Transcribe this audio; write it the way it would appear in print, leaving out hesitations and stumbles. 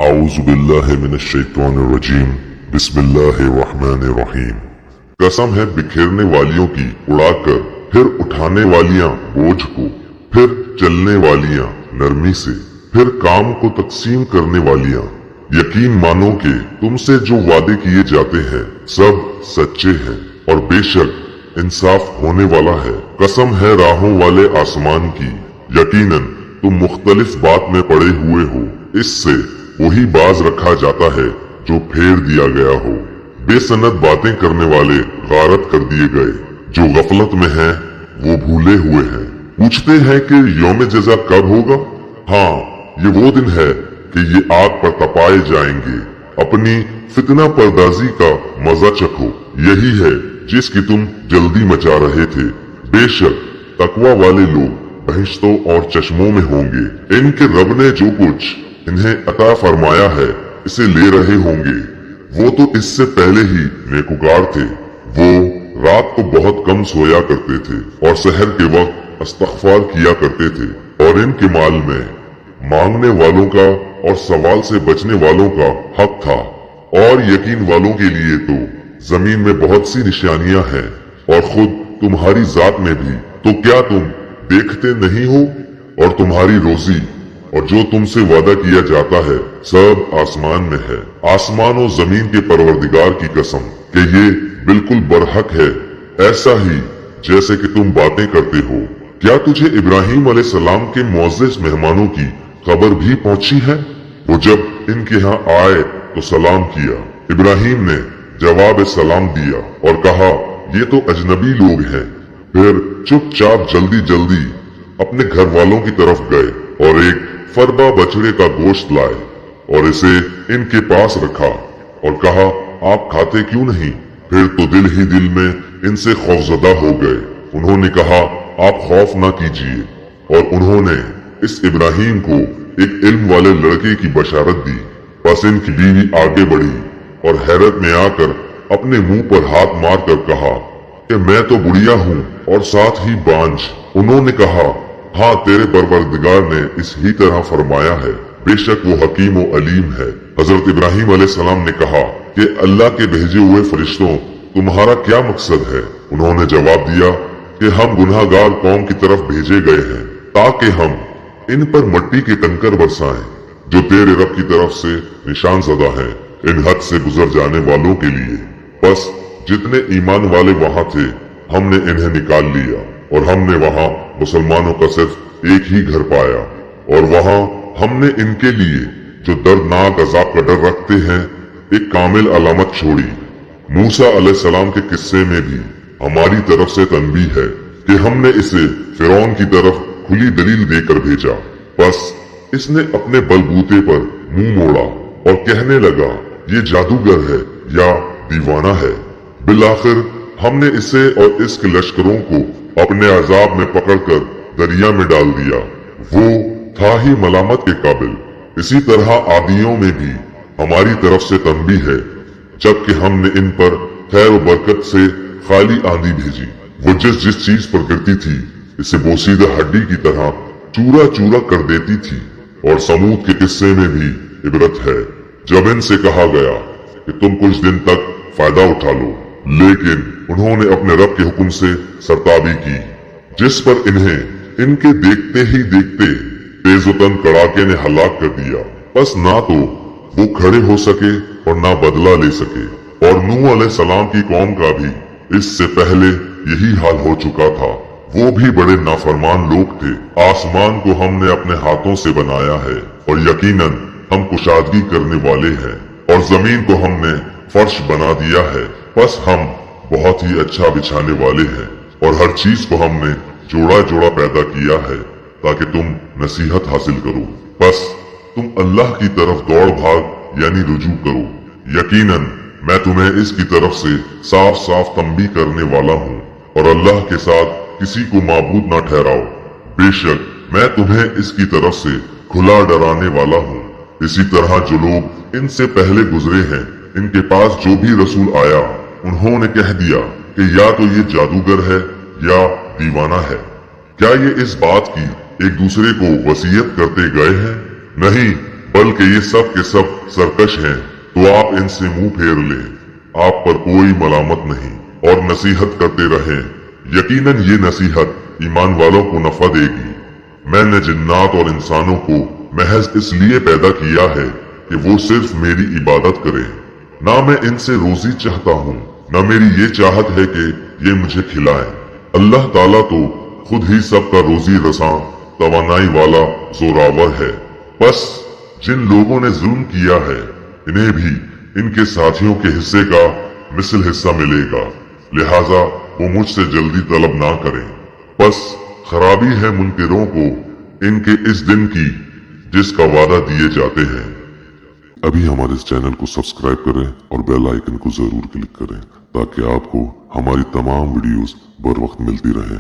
आऊज़ु बिल्लाहि मिनश्शैतानिर्रजीम बिस्मिल्लाहिर्रहमानिर्रहीम। कसम है बिखेरने वालियों की उड़ाकर, फिर उठाने वालियां बोझ को, फिर चलने वालियां नरमी से, फिर काम को तकसीम करने वालियां। यकीन मानो कि तुमसे जो वादे किए जाते हैं सब सच्चे हैं और बेशक इंसाफ होने वाला है। कसम है राहों वाले आसमान की, यकीनन तुम मुख्तलिफ बात में पड़े हुए हो। इससे वही बाज रखा जाता है जो फेर दिया गया हो। बेसनद बातें करने वाले गारत कर दिए गए, जो गफलत में हैं वो भूले हुए हैं। पूछते हैं कि यौम जज़ा कब होगा? हाँ, ये वो दिन है कि ये आग पर तपाए जाएंगे। अपनी फितना परदाजी का मजा चखो, यही है जिसकी तुम जल्दी मचा रहे थे। बेशक तकवा वाले लोग बहिश्तों और चश्मों में होंगे। इनके रब ने जो कुछ इन्हें अता फरमाया है इसे ले रहे होंगे। वो तो इससे पहले ही नेकुकार थे। वो रात को बहुत कम सोया करते थे और सहर के वक्त इस्तग़फ़ार किया करते थे। और इनके माल में मांगने वालों का और सवाल से बचने वालों का हक था। और यकीन वालों के लिए तो जमीन में बहुत सी निशानियां हैं और खुद तुम्हारी जात में भी। तो क्या तुम देखते नहीं हो? और तुम्हारी रोजी और जो तुमसे वादा किया जाता है सब आसमान में है। आसमान और जमीन के परवरदिगार की कसम कि ये बिल्कुल बरहक है, ऐसा ही जैसे कि तुम बातें करते हो। क्या तुझे इब्राहिम अलैहिस्सलाम के मुअज़्ज़ज़ मेहमानों की खबर भी पहुंची है? वो जब इनके यहाँ आए तो सलाम किया। इब्राहिम ने जवाब सलाम दिया और कहा ये तो अजनबी लोग हैं। फिर चुपचाप जल्दी जल्दी अपने घर वालों की तरफ गए और एक फरबा बछड़े का गोश्त लाए और इसे इनके पास रखा और कहा आप खाते क्यों नहीं? फिर तो दिल ही दिल में इनसे खौफजदा हो गए। उन्होंने कहा आप खौफ ना कीजिए। और उन्होंने इस इब्राहिम को एक इल्म वाले लड़के की बशारत दी। बस इनकी बीवी आगे बढ़ी और हैरत में आकर अपने मुंह पर हाथ मार कर कहा कि मैं तो बुढ़िया हूँ और साथ ही बांझ। उन्होंने कहा हाँ, तेरे परवरदिगार ने इस ही तरह फरमाया है, बेशक वो हकीम व अलीम है। हजरत इब्राहिम अलैहिस्सलाम ने कहा कि अल्लाह के भेजे हुए फरिश्तों, तुम्हारा क्या मकसद है? उन्होंने जवाब दिया कि हम गुनाहगार कौम की तरफ भेजे गए हैं ताकि हम इन पर मट्टी के कंकर बरसाएं जो तेरे रब की तरफ से निशान ज़दा है इन हद से गुजर जाने वालों के लिए। बस जितने ईमान वाले वहां थे हमने इन्हें निकाल लिया और हमने वहां मुसलमानों का सिर्फ एक ही घर पाया। और वहां हमने इनके लिए जो दर्दनाक अजाब का डर रखते हैं एक कामिल अलामत छोड़ी। मूसा अलैहिस्सलाम के किस्से में भी हमारी तरफ से तनबीह है कि हमने इसे फिरौन की तरफ खुली दलील देकर भेजा। बस इसने अपने बलबूते पर मुंह मोड़ा और कहने लगा ये जादूगर है या दीवाना है। बिलाखिर हमने इसे और इसके लश्करों को अपने अजाब में पकड़कर दरिया में डाल दिया। वो था ही मलामत के काबिल। इसी तरह आदियों में भी हमारी तरफ से तंबीह है, जबकि हमने इन पर खैर व बरकत से खाली आंधी भेजी। वो जिस जिस चीज पर गिरती थी इसे बोसीदा हड्डी की तरह चूरा चूरा कर देती थी। और समूद के किस्से में भी इबरत है, जब इनसे कहा गया कि तुम कुछ दिन तक फायदा उठा लो, लेकिन उन्होंने अपने रब के हुक्म से सरताबी की, जिस पर इन्हें इनके देखते ही देखते तेजोतन कड़ाके ने हलाक कर दिया। बस ना तो वो खड़े हो सके और ना बदला ले सके। और नूह अलैहिस्सलाम की कौम का भी इससे पहले यही हाल हो चुका था। वो भी बड़े नाफरमान लोग थे। आसमान को हमने अपने हाथों से बनाया है और यकीनन हम कुशादगी करने वाले हैं। और जमीन को हमने फर्श बना दिया है, बस हम बहुत ही अच्छा बिछाने वाले हैं। और हर चीज को हमने जोड़ा जोड़ा पैदा किया है ताकि तुम नसीहत हासिल करो। बस तुम अल्लाह की तरफ दौड़ भाग यानी रुजू करो। यकीनन मैं तुम्हें इसकी तरफ से साफ साफ तंबीह करने वाला हूँ। और अल्लाह के साथ किसी को माबूद ना ठहराओ। बेशक मैं तुम्हें इसकी तरफ से खुला डराने वाला हूँ। इसी तरह जो लोग इनसे पहले गुजरे हैं इनके पास जो भी रसूल आया उन्होंने कह दिया कि या तो ये जादूगर है या दीवाना है। क्या ये इस बात की एक दूसरे को वसीयत करते गए हैं? नहीं, बल्कि ये सब के सब सरकश हैं, तो आप इनसे मुंह फेर लें। आप पर कोई मलामत नहीं और नसीहत करते रहें। यकीनन ये नसीहत ईमान वालों को नफा देगी। मैंने जिन्नात और इंसानों को महज इसलिए पैदा किया है कि वो सिर्फ मेरी इबादत करें। ना मैं इनसे रोजी चाहता हूँ, ना मेरी ये चाहत है कि ये मुझे खिलाएं। अल्लाह ताला तो खुद ही सबका रोजी रसां, तवानाई वाला, जोरावर है। बस जिन लोगों ने जुल्म किया है, इन्हें भी इनके साथियों के हिस्से का मिसल हिस्सा मिलेगा। लिहाजा वो मुझसे जल्दी तलब ना करें। बस खराबी है मुनकिरों को इनके इस दिन की जिसका वादा दिए जाते हैं। अभी हमारे इस चैनल को सब्सक्राइब करें और बेल आइकन को जरूर क्लिक करें ताकि आपको हमारी तमाम वीडियोस बर वक्त मिलती रहें।